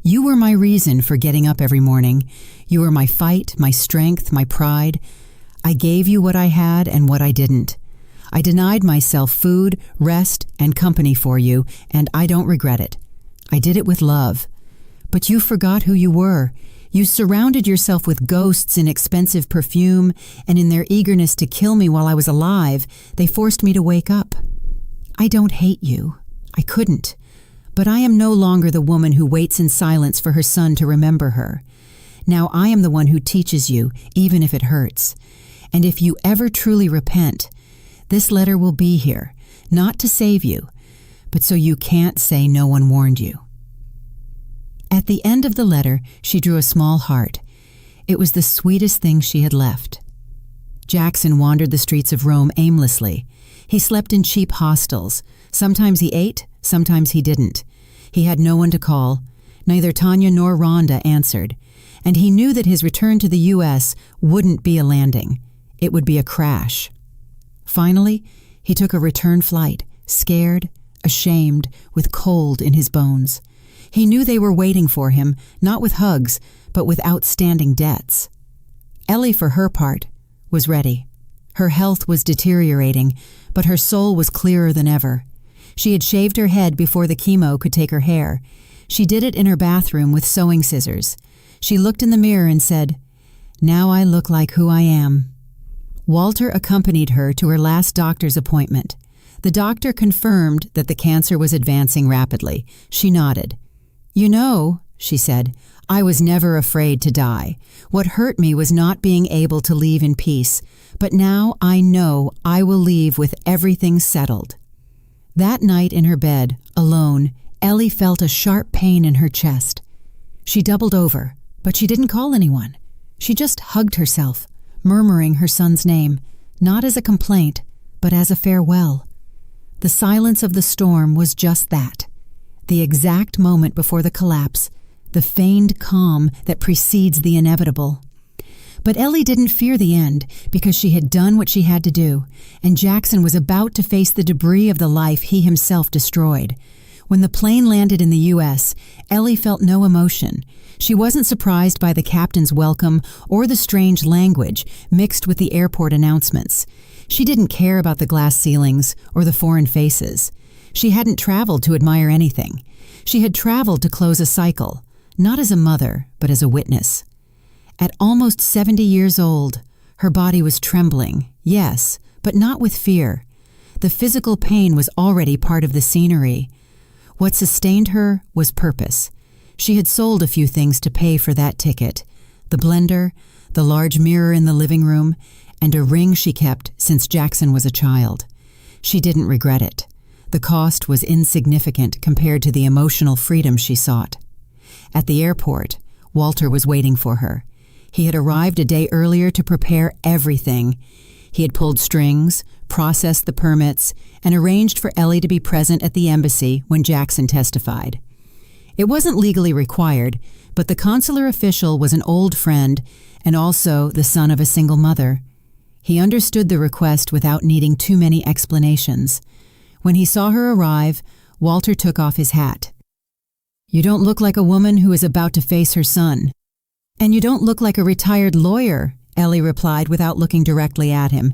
you were my reason for getting up every morning. You were my fight, my strength, my pride. I gave you what I had and what I didn't. I denied myself food, rest, and company for you, and I don't regret it. I did it with love. But you forgot who you were. You surrounded yourself with ghosts in expensive perfume, and in their eagerness to kill me while I was alive, they forced me to wake up. I don't hate you. I couldn't. But I am no longer the woman who waits in silence for her son to remember her. Now I am the one who teaches you, even if it hurts. And if you ever truly repent, this letter will be here, not to save you, but so you can't say no one warned you." At the end of the letter, she drew a small heart. It was the sweetest thing she had left. Jackson wandered the streets of Rome aimlessly. He slept in cheap hostels. Sometimes he ate, sometimes he didn't. He had no one to call. Neither Tanya nor Rhonda answered. And he knew that his return to the U.S. wouldn't be a landing. It would be a crash. Finally, he took a return flight, scared, ashamed, with cold in his bones. He knew they were waiting for him, not with hugs, but with outstanding debts. Ellie, for her part, was ready. Her health was deteriorating, but her soul was clearer than ever. She had shaved her head before the chemo could take her hair. She did it in her bathroom with sewing scissors. She looked in the mirror and said, "Now I look like who I am." Walter accompanied her to her last doctor's appointment. The doctor confirmed that the cancer was advancing rapidly. She nodded. "You know," she said, "I was never afraid to die. What hurt me was not being able to leave in peace, but now I know I will leave with everything settled." That night in her bed, alone, Ellie felt a sharp pain in her chest. She doubled over, but she didn't call anyone. She just hugged herself, murmuring her son's name, not as a complaint, but as a farewell. The silence of the storm was just that, the exact moment before the collapse, the feigned calm that precedes the inevitable. But Ellie didn't fear the end because she had done what she had to do, and Jackson was about to face the debris of the life he himself destroyed. When the plane landed in the U.S., Ellie felt no emotion. She wasn't surprised by the captain's welcome or the strange language mixed with the airport announcements. She didn't care about the glass ceilings or the foreign faces. She hadn't traveled to admire anything. She had traveled to close a cycle, not as a mother, but as a witness. At almost 70 years old, her body was trembling, yes, but not with fear. The physical pain was already part of the scenery. What sustained her was purpose. She had sold a few things to pay for that ticket, the blender, the large mirror in the living room, and a ring she kept since Jackson was a child. She didn't regret it. The cost was insignificant compared to the emotional freedom she sought. At the airport, Walter was waiting for her. He had arrived a day earlier to prepare everything. He had pulled strings, processed the permits, and arranged for Ellie to be present at the embassy when Jackson testified. It wasn't legally required, but the consular official was an old friend and also the son of a single mother. He understood the request without needing too many explanations. When he saw her arrive, Walter took off his hat. "You don't look like a woman who is about to face her son." "And you don't look like a retired lawyer," Ellie replied without looking directly at him.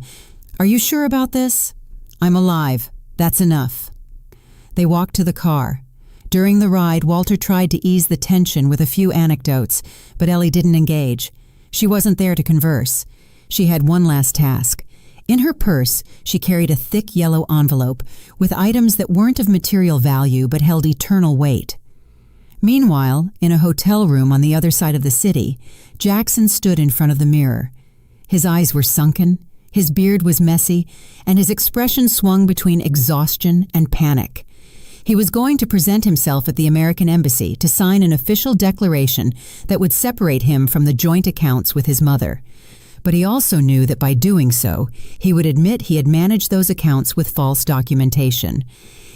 "Are you sure about this?" "I'm alive. That's enough." They walked to the car. During the ride, Walter tried to ease the tension with a few anecdotes, but Ellie didn't engage. She wasn't there to converse. She had one last task. In her purse, she carried a thick yellow envelope with items that weren't of material value but held eternal weight. Meanwhile, in a hotel room on the other side of the city, Jackson stood in front of the mirror. His eyes were sunken, his beard was messy, and his expression swung between exhaustion and panic. He was going to present himself at the American embassy to sign an official declaration that would separate him from the joint accounts with his mother. But he also knew that by doing so, he would admit he had managed those accounts with false documentation.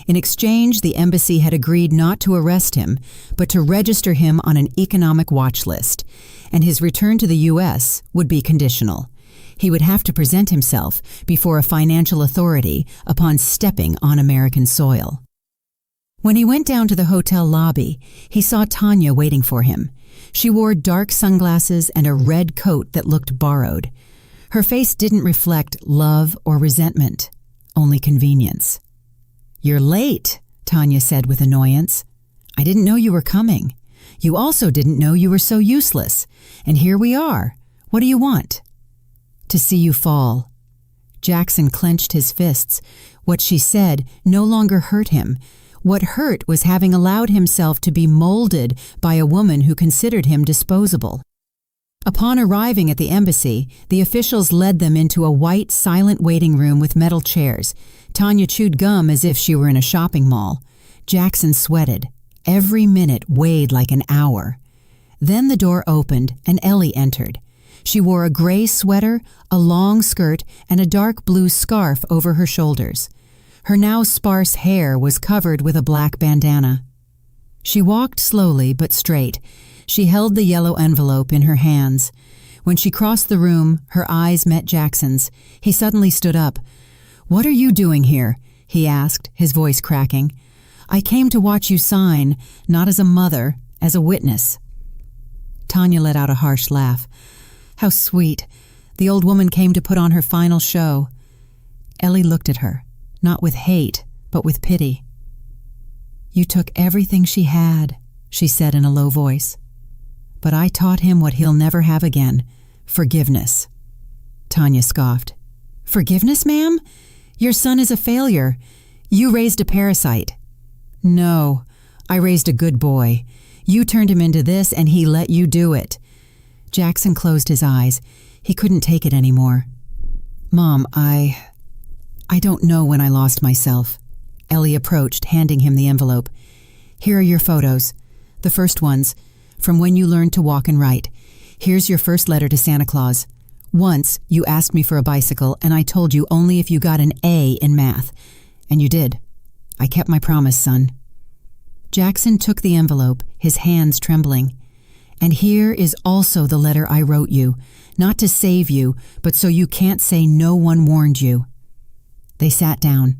In exchange, the embassy had agreed not to arrest him, but to register him on an economic watch list, and his return to the U.S. would be conditional. He would have to present himself before a financial authority upon stepping on American soil. When he went down to the hotel lobby, he saw Tanya waiting for him. She wore dark sunglasses and a red coat that looked borrowed. Her face didn't reflect love or resentment, only convenience. "You're late," Tanya said with annoyance. "I didn't know you were coming. You also didn't know you were so useless. And here we are. What do you want?" "To see you fall." Jackson clenched his fists. What she said no longer hurt him. What hurt was having allowed himself to be molded by a woman who considered him disposable. Upon arriving at the embassy, the officials led them into a white, silent waiting room with metal chairs. Tanya chewed gum as if she were in a shopping mall. Jackson sweated. Every minute weighed like an hour. Then the door opened and Ellie entered. She wore a gray sweater, a long skirt, and a dark blue scarf over her shoulders. Her now sparse hair was covered with a black bandana. She walked slowly but straight. She held the yellow envelope in her hands. When she crossed the room, her eyes met Jackson's. He suddenly stood up. "What are you doing here?" he asked, his voice cracking. "I came to watch you sign, not as a mother, as a witness." Tanya let out a harsh laugh. How sweet. The old woman came to put on her final show. Ellie looked at her, not with hate, but with pity. "You took everything she had," she said in a low voice. "But I taught him what he'll never have again, forgiveness." Tanya scoffed. "Forgiveness, ma'am? Your son is a failure. You raised a parasite." "No, I raised a good boy. You turned him into this and he let you do it." Jackson closed his eyes. He couldn't take it anymore. "Mom, I don't know when I lost myself." Ellie approached, handing him the envelope. "Here are your photos. The first ones, from when you learned to walk and write. Here's your first letter to Santa Claus. Once, you asked me for a bicycle, and I told you only if you got an A in math. And you did. I kept my promise, son." Jackson took the envelope, his hands trembling. "And here is also the letter I wrote you, not to save you, but so you can't say no one warned you." They sat down.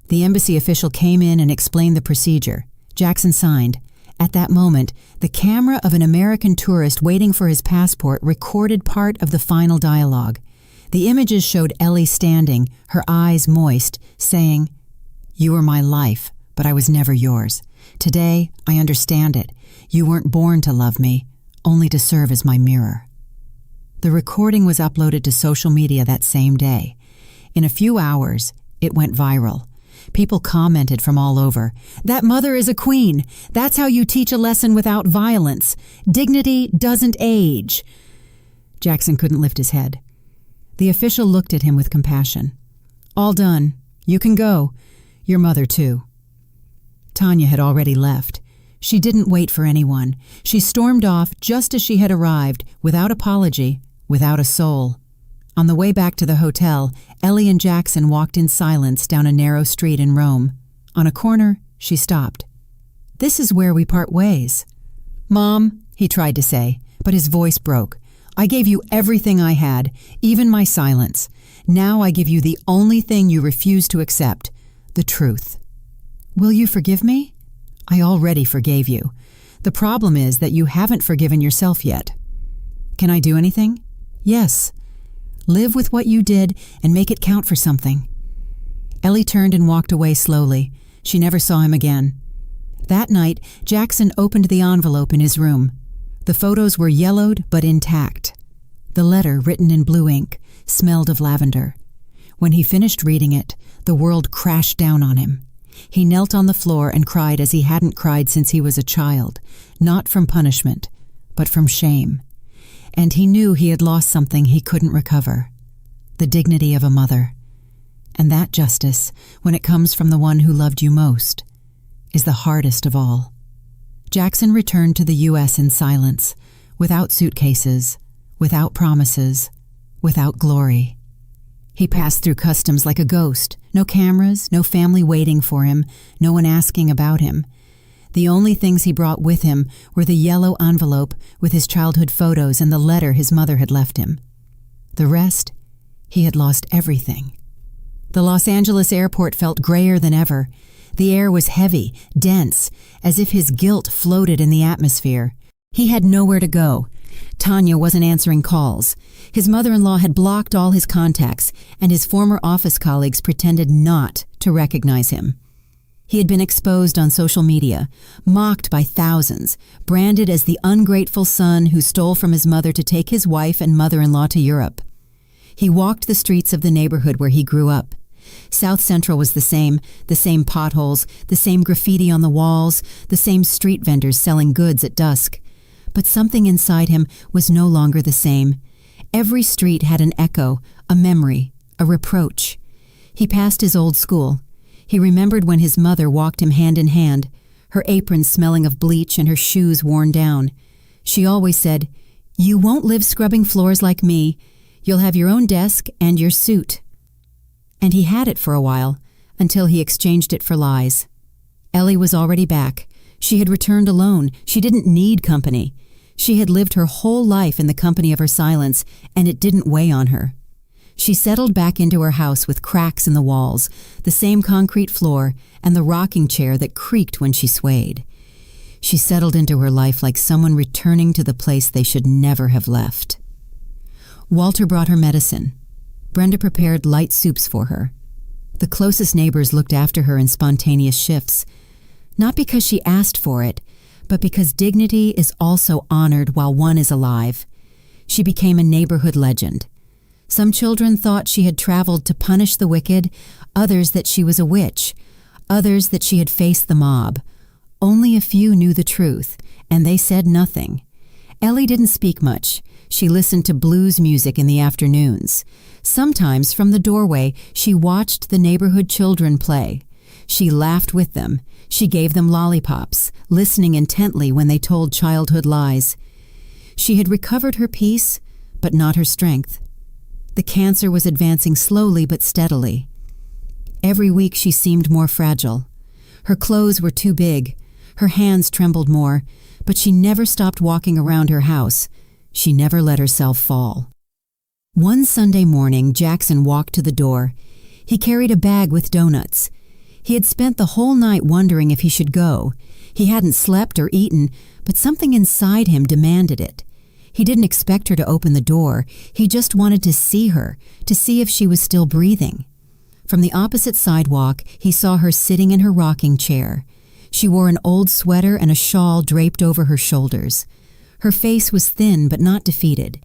The embassy official came in and explained the procedure. Jackson signed. At that moment, the camera of an American tourist waiting for his passport recorded part of the final dialogue. The images showed Ellie standing, her eyes moist, saying, "You were my life, but I was never yours. Today, I understand it. You weren't born to love me, only to serve as my mirror." The recording was uploaded to social media that same day. In a few hours, it went viral. People commented from all over. "That mother is a queen. That's how you teach a lesson without violence. Dignity doesn't age." Jackson couldn't lift his head. The official looked at him with compassion. "All done. You can go. Your mother, too." Tanya had already left. She didn't wait for anyone. She stormed off just as she had arrived, without apology, without a soul. On the way back to the hotel, Ellie and Jackson walked in silence down a narrow street in Rome. On a corner, she stopped. "This is where we part ways." "Mom," he tried to say, but his voice broke. "I gave you everything I had, even my silence. Now I give you the only thing you refuse to accept, the truth." "Will you forgive me?" "I already forgave you. The problem is that you haven't forgiven yourself yet." "Can I do anything?" "Yes. Live with what you did and make it count for something." Ellie turned and walked away slowly. She never saw him again. That night, Jackson opened the envelope in his room. The photos were yellowed but intact. The letter, written in blue ink, smelled of lavender. When he finished reading it, the world crashed down on him. He knelt on the floor and cried as he hadn't cried since he was a child, not from punishment, but from shame. And he knew he had lost something he couldn't recover, the dignity of a mother. And that justice, when it comes from the one who loved you most, is the hardest of all. Jackson returned to the U.S. in silence, without suitcases, without promises, without glory. He passed through customs like a ghost, no cameras, no family waiting for him, no one asking about him. The only things he brought with him were the yellow envelope with his childhood photos and the letter his mother had left him. The rest, he had lost everything. The Los Angeles airport felt grayer than ever. The air was heavy, dense, as if his guilt floated in the atmosphere. He had nowhere to go. Tanya wasn't answering calls. His mother-in-law had blocked all his contacts, and his former office colleagues pretended not to recognize him. He had been exposed on social media, mocked by thousands, branded as the ungrateful son who stole from his mother to take his wife and mother-in-law to Europe. He walked the streets of the neighborhood where he grew up. South Central was the same potholes, the same graffiti on the walls, the same street vendors selling goods at dusk. But something inside him was no longer the same. Every street had an echo, a memory, a reproach. He passed his old school. He remembered when his mother walked him hand in hand, her apron smelling of bleach and her shoes worn down. She always said, "You won't live scrubbing floors like me. You'll have your own desk and your suit." And he had it for a while, until he exchanged it for lies. Ellie was already back. She had returned alone. She didn't need company. She had lived her whole life in the company of her silence, and it didn't weigh on her. She settled back into her house with cracks in the walls, the same concrete floor, and the rocking chair that creaked when she swayed. She settled into her life like someone returning to the place they should never have left. Walter brought her medicine. Brenda prepared light soups for her. The closest neighbors looked after her in spontaneous shifts, not because she asked for it, but because dignity is also honored while one is alive. She became a neighborhood legend. Some children thought she had traveled to punish the wicked, others that she was a witch, others that she had faced the mob. Only a few knew the truth, and they said nothing. Ellie didn't speak much. She listened to blues music in the afternoons. Sometimes from the doorway, she watched the neighborhood children play. She laughed with them. She gave them lollipops, listening intently when they told childhood lies. She had recovered her peace, but not her strength. The cancer was advancing slowly but steadily. Every week she seemed more fragile. Her clothes were too big. Her hands trembled more, but she never stopped walking around her house. She never let herself fall. One Sunday morning, Jackson walked to the door. He carried a bag with donuts. He had spent the whole night wondering if he should go. He hadn't slept or eaten, but something inside him demanded it. He didn't expect her to open the door. He just wanted to see her, to see if she was still breathing. From the opposite sidewalk, he saw her sitting in her rocking chair. She wore an old sweater and a shawl draped over her shoulders. Her face was thin but not defeated.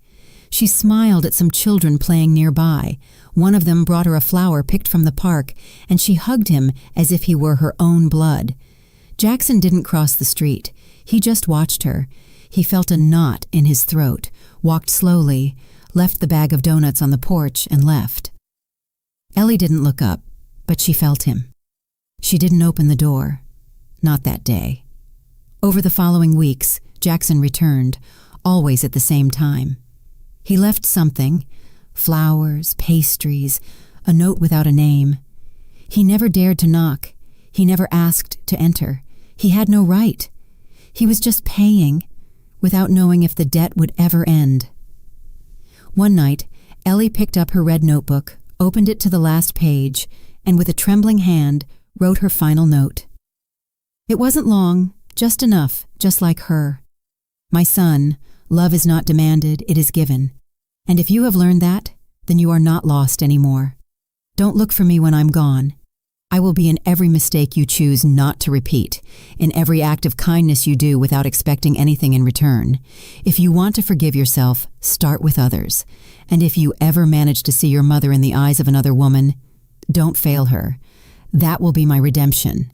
She smiled at some children playing nearby. One of them brought her a flower picked from the park, and she hugged him as if he were her own blood. Jackson didn't cross the street. He just watched her. He felt a knot in his throat, walked slowly, left the bag of donuts on the porch, and left. Ellie didn't look up, but she felt him. She didn't open the door. Not that day. Over the following weeks, Jackson returned, always at the same time. He left something, flowers, pastries, a note without a name. He never dared to knock. He never asked to enter. He had no right. He was just paying, without knowing if the debt would ever end. One night, Ellie picked up her red notebook, opened it to the last page, and with a trembling hand, wrote her final note. It wasn't long, just enough, just like her. My son, love is not demanded, it is given. And if you have learned that, then you are not lost anymore. Don't look for me when I'm gone. I will be in every mistake you choose not to repeat, in every act of kindness you do without expecting anything in return. If you want to forgive yourself, start with others. And if you ever manage to see your mother in the eyes of another woman, don't fail her. That will be my redemption.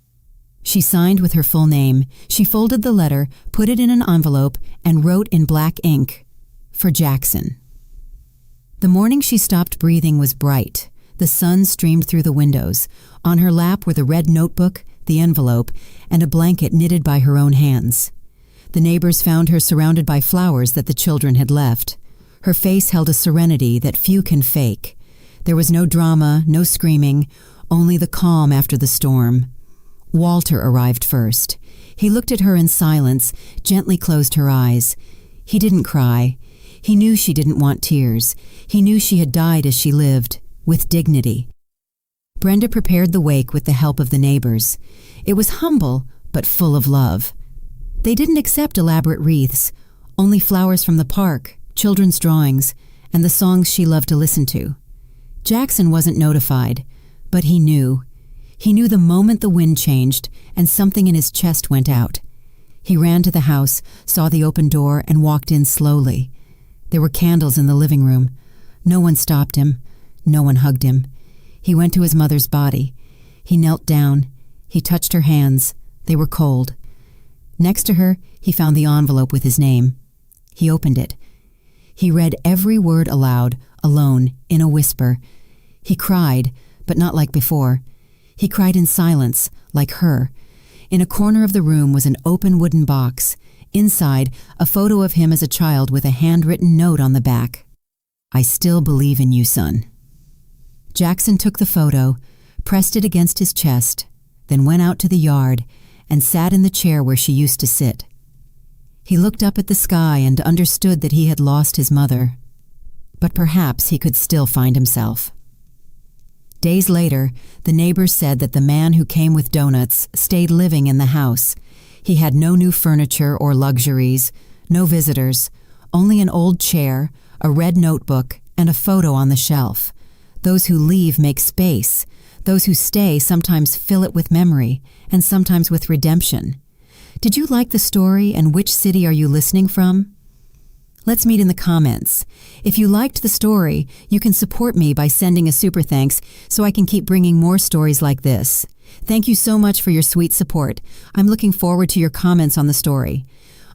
She signed with her full name. She folded the letter, put it in an envelope, and wrote in black ink, "For Jackson." The morning she stopped breathing was bright. The sun streamed through the windows. On her lap were the red notebook, the envelope, and a blanket knitted by her own hands. The neighbors found her surrounded by flowers that the children had left. Her face held a serenity that few can fake. There was no drama, no screaming, only the calm after the storm. Walter arrived first. He looked at her in silence, gently closed her eyes. He didn't cry. He knew she didn't want tears. He knew she had died as she lived, with dignity. Brenda prepared the wake with the help of the neighbors. It was humble, but full of love. They didn't accept elaborate wreaths, only flowers from the park, children's drawings, and the songs she loved to listen to. Jackson wasn't notified, but he knew. He knew the moment the wind changed and something in his chest went out. He ran to the house, saw the open door, and walked in slowly. There were candles in the living room. No one stopped him. No one hugged him. He went to his mother's body. He knelt down. He touched her hands. They were cold. Next to her, he found the envelope with his name. He opened it. He read every word aloud, alone, in a whisper. He cried, but not like before. He cried in silence, like her. In a corner of the room was an open wooden box. Inside, a photo of him as a child with a handwritten note on the back. "I still believe in you, son." Jackson took the photo, pressed it against his chest, then went out to the yard and sat in the chair where she used to sit. He looked up at the sky and understood that he had lost his mother. But perhaps he could still find himself. Days later, the neighbors said that the man who came with donuts stayed living in the house. He had no new furniture or luxuries, no visitors, only an old chair, a red notebook, and a photo on the shelf. Those who leave make space. Those who stay sometimes fill it with memory, and sometimes with redemption. Did you like the story, and which city are you listening from? Let's meet in the comments. If you liked the story, you can support me by sending a super thanks so I can keep bringing more stories like this. Thank you so much for your sweet support. I'm looking forward to your comments on the story.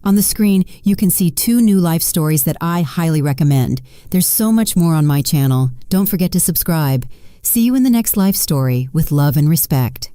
On the screen, you can see 2 new life stories that I highly recommend. There's so much more on my channel. Don't forget to subscribe. See you in the next life story with love and respect.